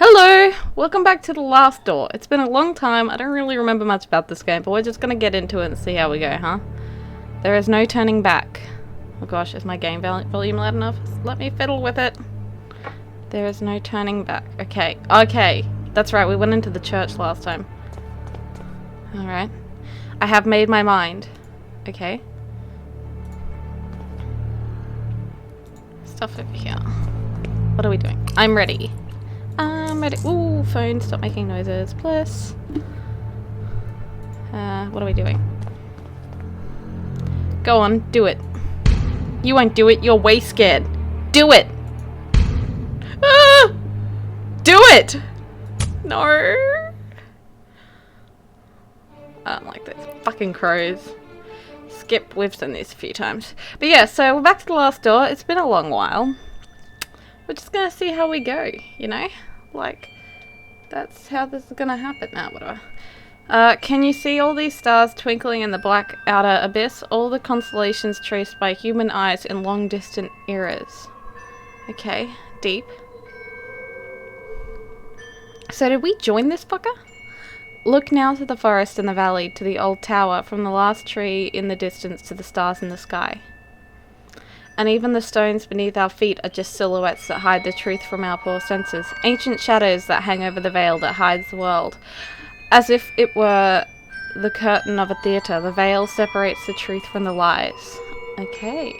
Hello! Welcome back to The Last Door. It's been a long time, I don't really remember much about this game, but we're just gonna get into it and see how we go, huh? There is no turning back. Oh gosh, is my game volume loud enough? Let me fiddle with it. There is no turning back. Okay, that's right, we went into the church last time. Alright. I have made my mind. Okay. Stuff over here. What are we doing? I'm ready. I'm ready. Ooh, phone, stop making noises, please. What are we doing? Go on, do it. You won't do it, you're way scared. Do it! Ah! Do it! No! I don't like those fucking crows. Skip, we've done this a few times. But yeah, so we're back to The Last Door. It's been a long while. We're just gonna see how we go, you know? Like, that's how this is gonna happen now, whatever. Can you see all these stars twinkling in the black outer abyss? All the constellations traced by human eyes in long distant eras. Okay, deep. So did we join this fucker? Look now to the forest in the valley, to the old tower, from the last tree in the distance to the stars in the sky. And even the stones beneath our feet are just silhouettes that hide the truth from our poor senses. Ancient shadows that hang over the veil that hides the world. As if it were the curtain of a theatre, the veil separates the truth from the lies. Okay.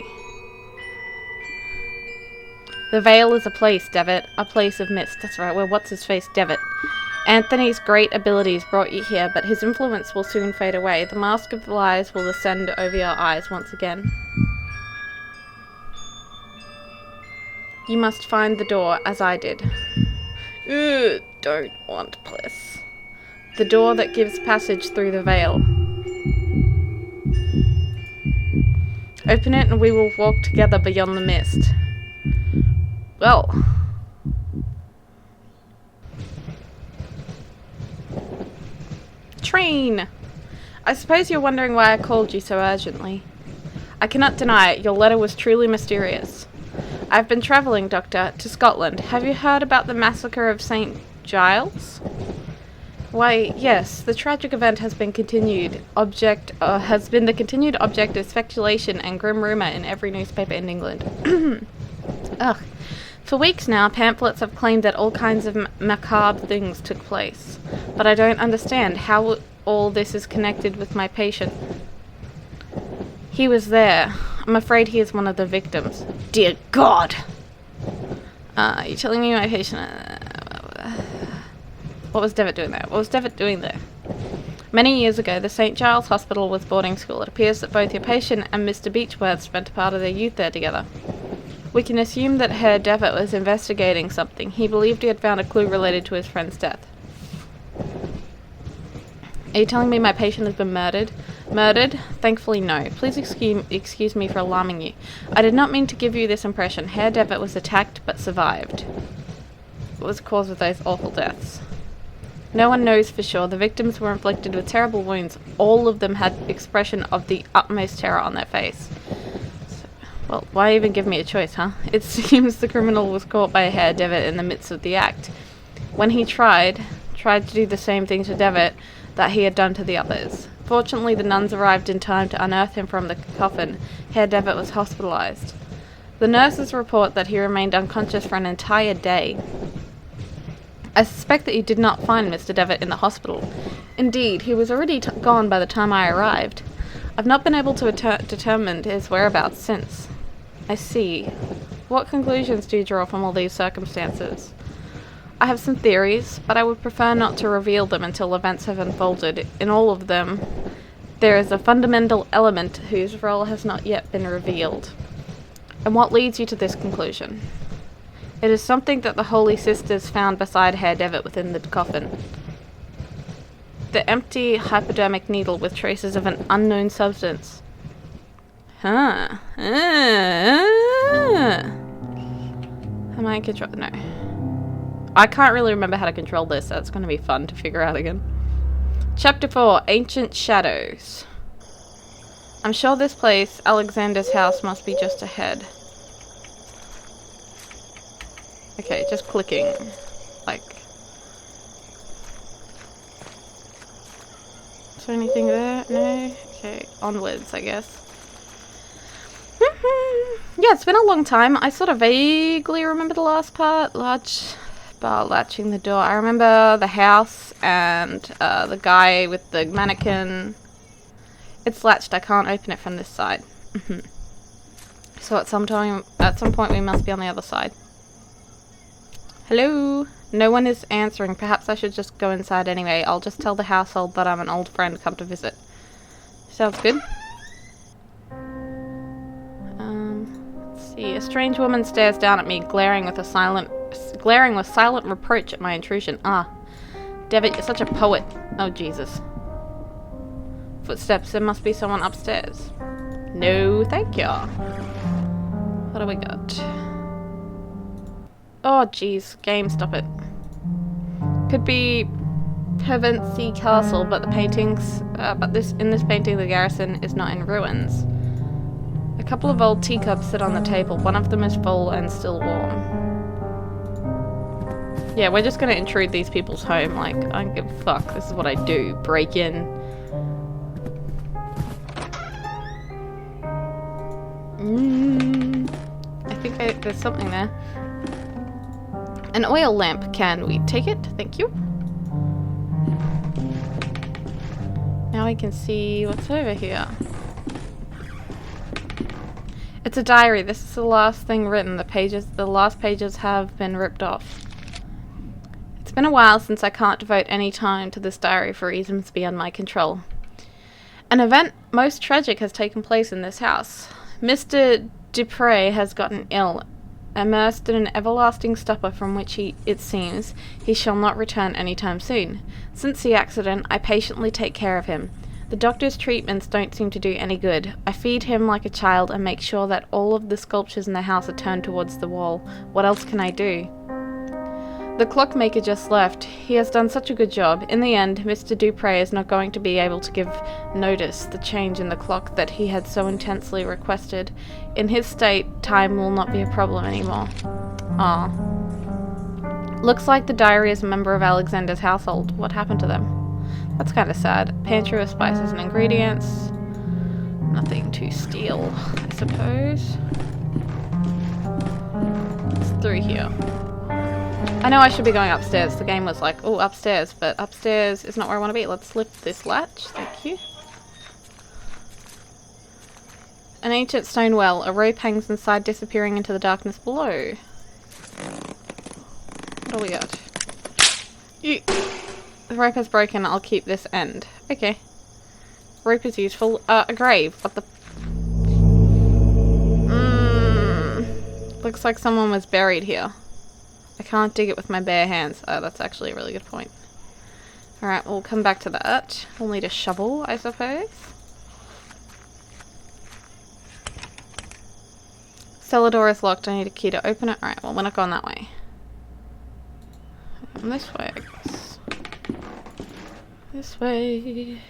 The veil is a place, Devitt. A place of mist. That's right, well, what's-his-face, Devitt. Anthony's great abilities brought you here, but his influence will soon fade away. The mask of lies will descend over your eyes once again. You must find the door, as I did. Ugh, don't want, please. The door that gives passage through the veil. Open it and we will walk together beyond the mist. Well. Train! I suppose you're wondering why I called you so urgently. I cannot deny it, your letter was truly mysterious. I've been travelling, Doctor, to Scotland. Have you heard about the massacre of St. Giles? Why, yes, the tragic event has been the continued object of speculation and grim rumour in every newspaper in England. Ugh. For weeks now, pamphlets have claimed that all kinds of macabre things took place. But I don't understand how all this is connected with my patient. He was there. I'm afraid he is one of the victims. Dear God! You're telling me my patient... What was Devitt doing there? What was Devitt doing there? Many years ago, the St. Giles Hospital was boarding school. It appears that both your patient and Mr. Beechworth spent a part of their youth there together. We can assume that Herr Devitt was investigating something. He believed he had found a clue related to his friend's death. Are you telling me my patient has been murdered? Murdered? Thankfully, no. Please excuse me for alarming you. I did not mean to give you this impression. Herr Devitt was attacked, but survived. What was the cause of those awful deaths? No one knows for sure. The victims were inflicted with terrible wounds. All of them had expression of the utmost terror on their face. So, well, why even give me a choice, huh? It seems the criminal was caught by Herr Devitt in the midst of the act. When he tried to do the same thing to Devitt that he had done to the others. Fortunately, the nuns arrived in time to unearth him from the coffin. Herr Devitt was hospitalized. The nurses report that he remained unconscious for an entire day. I suspect that you did not find Mr. Devitt in the hospital. Indeed, he was already gone by the time I arrived. I've not been able to determine his whereabouts since. I see. What conclusions do you draw from all these circumstances? I have some theories, but I would prefer not to reveal them until events have unfolded. In all of them, there is a fundamental element whose role has not yet been revealed. And what leads you to this conclusion? It is something that the Holy Sisters found beside Herr Devitt within the coffin. The empty hypodermic needle with traces of an unknown substance. Huh. Am I in control? No. I can't really remember how to control this, so it's going to be fun to figure out again. Chapter 4, Ancient Shadows. I'm sure this place, Alexander's house, must be just ahead. Okay, just clicking. Like, there anything there? No? Okay, onwards, I guess. Yeah, it's been a long time. I sort of vaguely remember the last part. Large bar latching the door. I remember the house and the guy with the mannequin. It's latched. I can't open it from this side. So at some point we must be on the other side. Hello? No one is answering. Perhaps I should just go inside anyway. I'll just tell the household that I'm an old friend come to visit. Sounds good. Let's see. A strange woman stares down at me, glaring with silent reproach at my intrusion. Ah, Devitt, you're such a poet. Oh, Jesus. Footsteps. There must be someone upstairs. No, thank you. What do we got? Oh, jeez. Game, stop it. Could be Pevensey Castle, but the paintings, in this painting the garrison is not in ruins. A couple of old teacups sit on the table. One of them is full and still warm. Yeah, we're just gonna intrude these people's home. Like, I don't give a fuck. This is what I do. Break in. I think there's something there. An oil lamp. Can we take it? Thank you. Now we can see what's over here. It's a diary. This is the last thing written. The last pages have been ripped off. It's been a while since I can't devote any time to this diary for reasons beyond my control. An event most tragic has taken place in this house. Mr. Dupre has gotten ill, immersed in an everlasting stupor from which it seems, he shall not return anytime soon. Since the accident, I patiently take care of him. The doctor's treatments don't seem to do any good. I feed him like a child and make sure that all of the sculptures in the house are turned towards the wall. What else can I do? The clockmaker just left. He has done such a good job. In the end, Mr. Dupre is not going to be able to give notice the change in the clock that he had so intensely requested. In his state, time will not be a problem anymore. Ah. Looks like the diary is a member of Alexander's household. What happened to them? That's kind of sad. Pantry with spices and ingredients. Nothing to steal, I suppose. It's through here. I know I should be going upstairs. The game was like, oh, upstairs, but upstairs is not where I want to be. Let's lift this latch. Thank you. An ancient stone well. A rope hangs inside, disappearing into the darkness below. What do we got? The rope is broken. I'll keep this end. Okay. Rope is useful. A grave. What the... Looks like someone was buried here. I can't dig it with my bare hands. Oh, that's actually a really good point. Alright, we'll come back to that. We'll need a shovel, I suppose. Cellar door is locked. I need a key to open it. Alright, well, we're not going that way. This way, I guess. This way.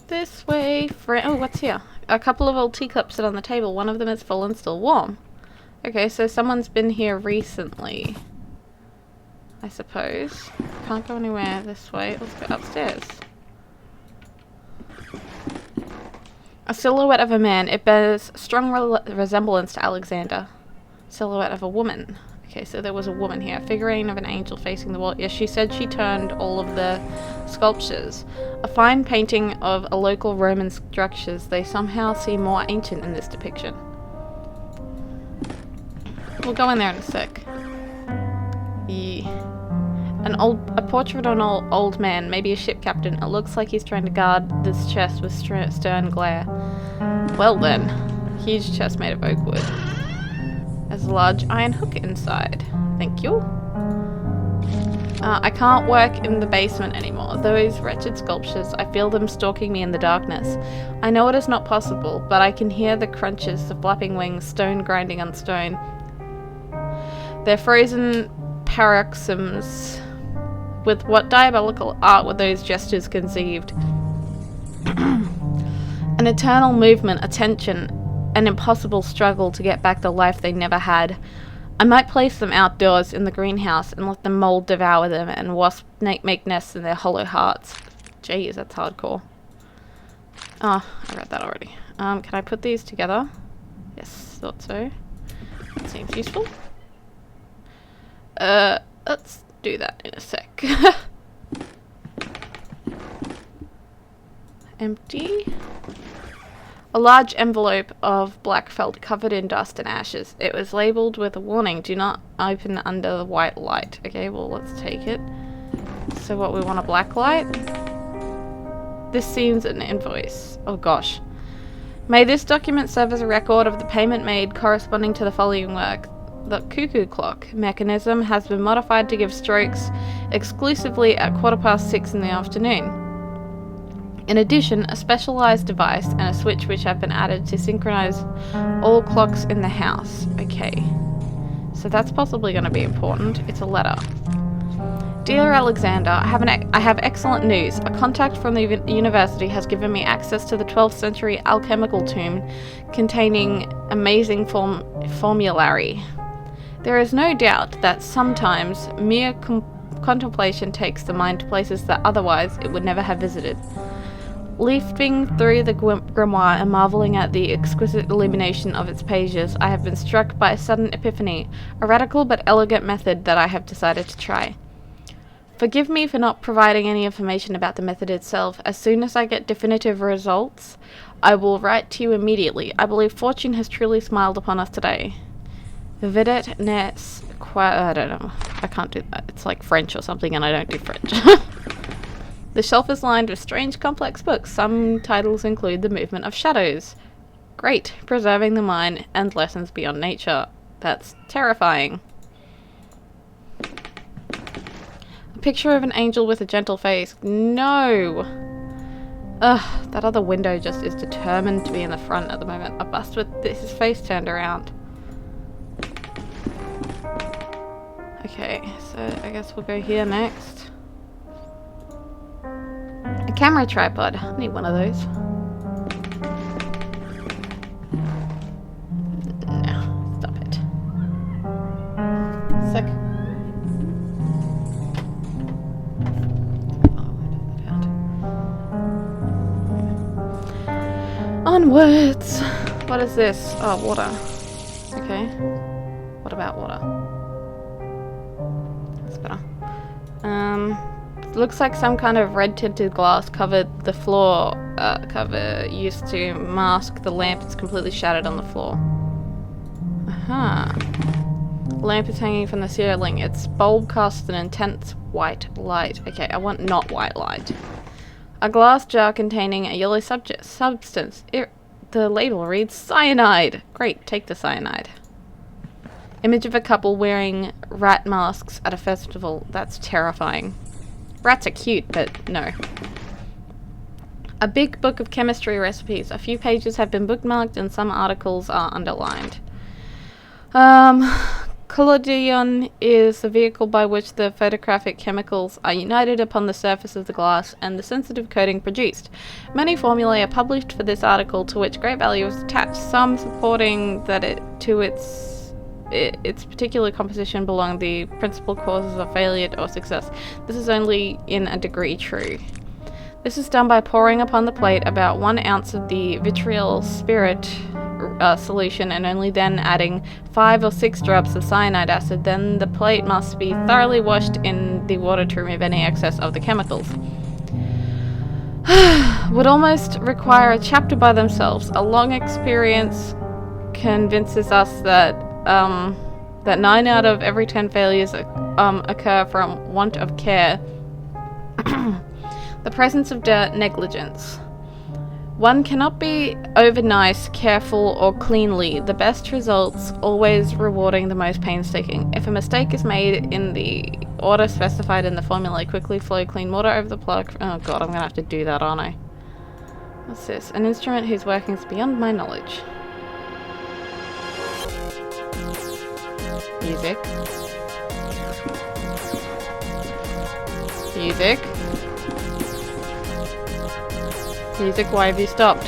This way. Oh, what's here? A couple of old teacups sit on the table. One of them is full and still warm. Okay, so someone's been here recently, I suppose. Can't go anywhere this way. Let's go upstairs. A silhouette of a man. It bears strong resemblance to Alexander. Silhouette of a woman. Okay, so there was a woman here. Figurine of an angel facing the wall. Yes, she said she turned all of the sculptures. A fine painting of a local Roman structures. They somehow seem more ancient in this depiction. We'll go in there in a sec. Yeah. A portrait of an old man, maybe a ship captain. It looks like he's trying to guard this chest with stern glare. Well then, huge chest made of oak wood. There's a large iron hook inside. Thank you. I can't work in the basement anymore. Those wretched sculptures, I feel them stalking me in the darkness. I know it is not possible, but I can hear the crunches, the flapping wings, stone grinding on stone. Their frozen paroxysms. With what diabolical art were those gestures conceived? An eternal movement, a tension, an impossible struggle to get back the life they never had. I might place them outdoors in the greenhouse and let the mold devour them and wasps make nests in their hollow hearts. Jeez, that's hardcore. Oh, I read that already. Can I put these together? Yes, thought so. That seems useful. Let's do that in a sec. Empty. A large envelope of black felt covered in dust and ashes. It was labelled with a warning, do not open under the white light. Okay, well, let's take it. So what, we want a black light? This seems an invoice. Oh gosh. May this document serve as a record of the payment made corresponding to the following work. The cuckoo clock mechanism has been modified to give strokes exclusively at 6:15 in the afternoon. In addition, a specialized device and a switch which have been added to synchronize all clocks in the house. Okay. So that's possibly going to be important. It's a letter. Dear Alexander, I have excellent news. A contact from the university has given me access to the 12th century alchemical tomb containing amazing formulary. There is no doubt that sometimes mere contemplation takes the mind to places that otherwise it would never have visited. Leafing through the grimoire and marvelling at the exquisite illumination of its pages, I have been struck by a sudden epiphany, a radical but elegant method that I have decided to try. Forgive me for not providing any information about the method itself. As soon as I get definitive results, I will write to you immediately. I believe fortune has truly smiled upon us today. Videt nes I don't know. I can't do that. It's like French or something, and I don't do French. The shelf is lined with strange, complex books. Some titles include The Movement of Shadows. Great. Preserving the Mind and Lessons Beyond Nature. That's terrifying. A picture of an angel with a gentle face. No! Ugh, that other window just is determined to be in the front at the moment. A bust with his face turned around. Okay, so I guess we'll go here next. A camera tripod. I need one of those. No, stop it. Sick. Onwards. What is this? Oh, water. Okay. What about water? That's better. Looks like some kind of red tinted glass covered the floor cover used to mask the lamp. It's completely shattered on the floor. Aha. Lamp is hanging from the ceiling. Its bulb casts an intense white light. Okay, I want not white light. A glass jar containing a yellow substance. The label reads cyanide. Great, take the cyanide. Image of a couple wearing rat masks at a festival. That's terrifying. Rats are cute, but no. A big book of chemistry recipes. A few pages have been bookmarked and some articles are underlined. Collodion is the vehicle by which the photographic chemicals are united upon the surface of the glass and the sensitive coating produced. Many formulae are published for this article, to which great value is attached, some supporting that its particular composition belong the principal causes of failure or success. This is only in a degree true. This is done by pouring upon the plate about 1 ounce of the vitriol spirit solution and only then adding 5 or 6 drops of cyanide acid. Then the plate must be thoroughly washed in the water to remove any excess of the chemicals. Would almost require a chapter by themselves. A long experience convinces us that 9 out of every 10 failures occur from want of care. The presence of dirt, negligence. One cannot be over nice, careful, or cleanly. The best results always rewarding the most painstaking. If a mistake is made in the order specified in the formula, quickly flow clean water over the plug. Oh god, I'm gonna have to do that, aren't I? What's this? An instrument whose workings beyond my knowledge. Music. Music. Music, why have you stopped?